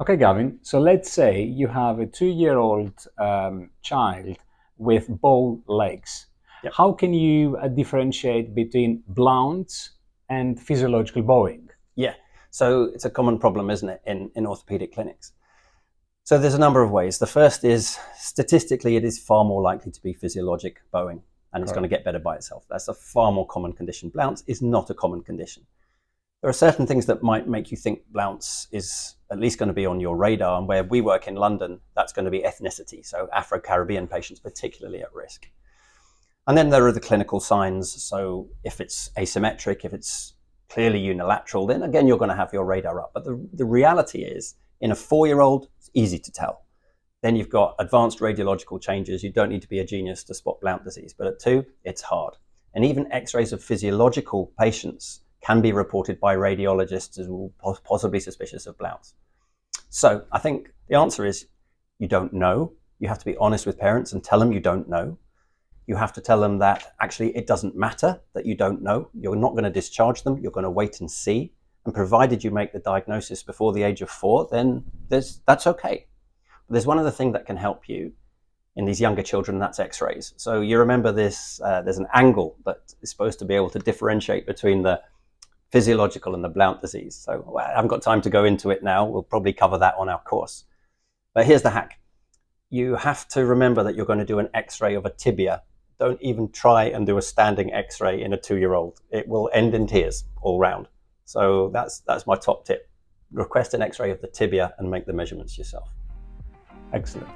Okay, Gavin, so let's say you have a 2-year-old child with bow legs. Yep. How can you differentiate between Blount's and physiological bowing? Yeah. So it's a common problem, isn't it, in orthopedic clinics? So there's a number of ways. The first is statistically, it is far more likely to be physiologic bowing, and it's going to get better by itself. That's a far more common condition. Blount's is not a common condition. There are certain things that might make you think Blount's is at least going to be on your radar, and where we work in London, that's going to be ethnicity. So Afro-Caribbean patients particularly at risk. And then there are the clinical signs. So if it's asymmetric, if it's clearly unilateral, then again, you're going to have your radar up. But the reality is, in a 4-year-old, it's easy to tell. Then you've got advanced radiological changes. You don't need to be a genius to spot Blount disease. But at 2, it's hard. And even x-rays of physiological patients can be reported by radiologists as possibly suspicious of Blount's. So I think the answer is you don't know. You have to be honest with parents and tell them you don't know. You have to tell them that actually it doesn't matter that you don't know. You're not going to discharge them. You're going to wait and see. And provided you make the diagnosis before the age of 4, then that's okay. But there's one other thing that can help you in these younger children, and that's x-rays. So you remember this, there's an angle that is supposed to be able to differentiate between the physiological and the Blount disease. So I haven't got time to go into it now. We'll probably cover that on our course. But here's the hack. You have to remember that you're going to do an x-ray of a tibia. Don't even try and do a standing x-ray in a 2-year-old. It will end in tears all round. So that's my top tip. Request an x-ray of the tibia and make the measurements yourself. Excellent.